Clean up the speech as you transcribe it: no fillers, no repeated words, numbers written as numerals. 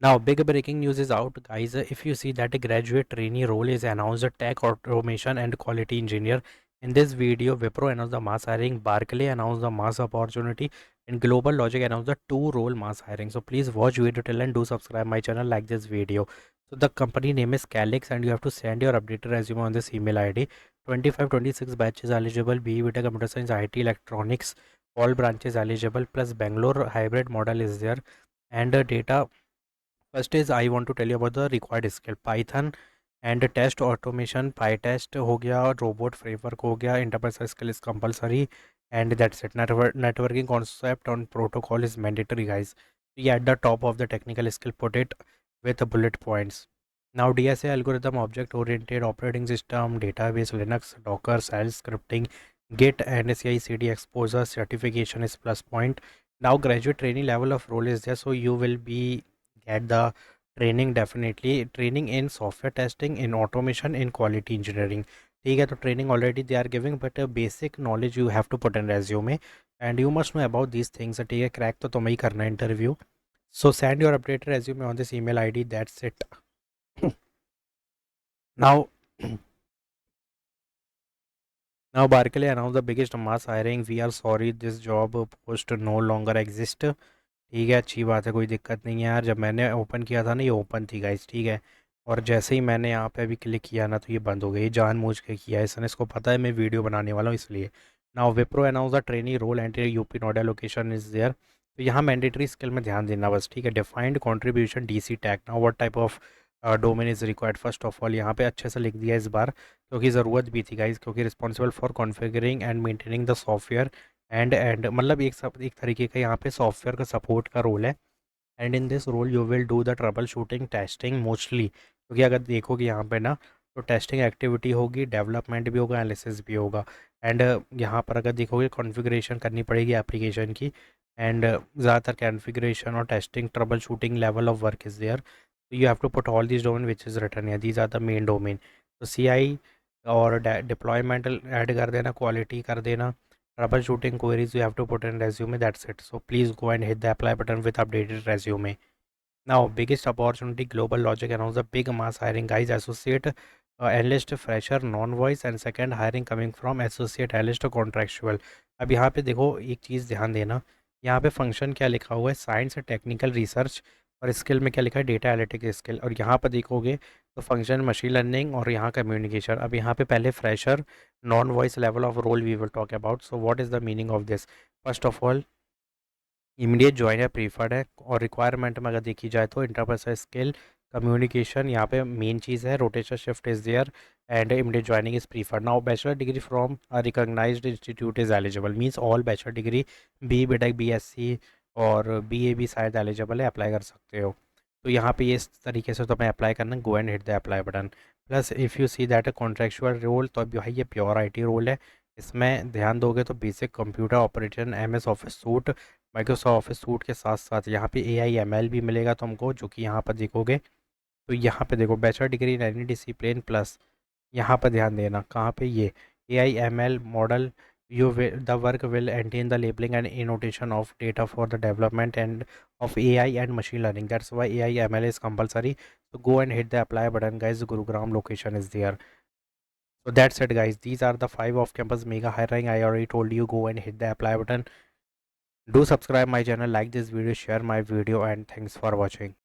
Now, big breaking news is out, guys. If you see that a graduate trainee role is announced, a tech automation and quality engineer. In this video, Wipro announced the mass hiring, Barclay announced the mass opportunity, and Global Logic announced the two role mass hiring. So please watch video till and do subscribe my channel, like this video. So the company name is Calix, and you have to send your updated resume on this email ID. 25-26 batches eligible, BE Beta Computer Science, IT, Electronics, all branches eligible. Plus Bangalore hybrid model is there, and data. First is I want to tell you about the required skill Python and test automation PyTest हो गया robot framework हो गया enterprise skill is compulsory and that's it networking concept on protocol is mandatory guys. Yeah, at the top of the technical skill put it with the bullet points. Now DSA algorithm object oriented operating system database Linux Docker shell scripting Git and CI/CD exposure certification is plus point. Now graduate training level of role is there, so you will be get the training definitely training in software testing in automation in quality engineering. ठीक है तो training already they are giving but basic knowledge you have to put in resume and you must know about these things. ठीक है crack तो तुम्हें ही करना है interview. So send your updated resume on this email ID that's it. Now Now Barclay announced the biggest mass hiring. We are sorry this job post no longer exist. ठीक है अच्छी बात है कोई दिक्कत नहीं है यार. जब मैंने ओपन किया था ना ये ओपन थी गाइस. ठीक है और जैसे ही मैंने यहाँ पे अभी क्लिक किया ना तो ये बंद हो गई. जानबूझ के किया है इसने. इसको पता है मैं वीडियो बनाने वाला हूँ इसलिए. Now Wipro announce the trainee role and UP Noida location is there. तो यहाँ मैंडेटरी स्किल में ध्यान देना बस. ठीक है defined contribution DC tag. Now what type of domain is required. First of all यहाँ पे अच्छे से लिख दिया इस बार क्योंकि ज़रूरत भी थी गाइज. क्योंकि responsible for configuring and maintaining the software and मतलब एक तरीके का यहाँ पे सॉफ्टवेयर का सपोर्ट का रोल है. And in this role you will do the trouble shooting testing mostly. क्योंकि अगर देखोगे यहाँ पे ना तो टेस्टिंग एक्टिविटी होगी डेवलपमेंट भी होगा एनालिसिस भी होगा. एंड यहाँ पर अगर देखोगे कॉन्फ़िगरेशन करनी पड़ेगी एप्लीकेशन की. एंड ज़्यादातर कॉन्फ़िगरेशन और testing trouble shooting level of work is there. So you have to put all these domain which is written here. These are the main domain. तो CI और डिप्लॉयमेंट ऐड कर देना quality कर देना trouble shooting queries you have to put in resume that's it. So please go and hit the apply button with updated resume. Now biggest opportunity Global Logic announce the big mass hiring guys associate analyst fresher non voice and second hiring coming from associate analyst contractual. अब यहाँ पे देखो एक चीज़ ध्यान देना. यहाँ पे function क्या लिखा हुआ है साइंस टेक्निकल रिसर्च और स्किल में क्या लिखा है डेटा एनालिटिक स्किल. और यहाँ पर देखोगे तो फंक्शन मशीन लर्निंग और यहाँ कम्युनिकेशन. अब यहाँ पे पहले fresher non voice level of role we will talk about. So what is the meaning of this. First of all immediate joiner preferred है. और रिक्वायरमेंट में अगर देखी जाए तो इंटरपर्सनल स्किल कम्युनिकेशन यहाँ पे मेन चीज़ है. Rotation shift is there and immediate joining is preferred. Now bachelor degree from a recognised institute is eligible. Means all bachelor degree B BTech BSc और BA भी शायद एलिजिबल है apply कर सकते हो. तो यहाँ पे ये इस तरीके से तुम्हें अप्लाई करना. Go and hit the apply button. Plus if you see that a contractual role तो अभी भाई ये प्योर IT रोल है. इसमें ध्यान दोगे तो basic computer operation MS office suit Microsoft office suit के साथ साथ यहाँ पे AI/ML भी मिलेगा तुमको जो कि यहाँ पर देखोगे. तो यहाँ पे देखो bachelor degree in any discipline plus यहाँ पर ध्यान देना कहाँ पे ये AI/ML model you will the work will entail the labeling and annotation of data for the development and of AI and machine learning. That's why AI/ML is compulsory. So go and hit the apply button guys. Gurugram location is there. So that's it guys. These are the 5 off campus mega hiring. I already told you go and hit the apply button. Do subscribe my channel, like this video, share my video and thanks for watching.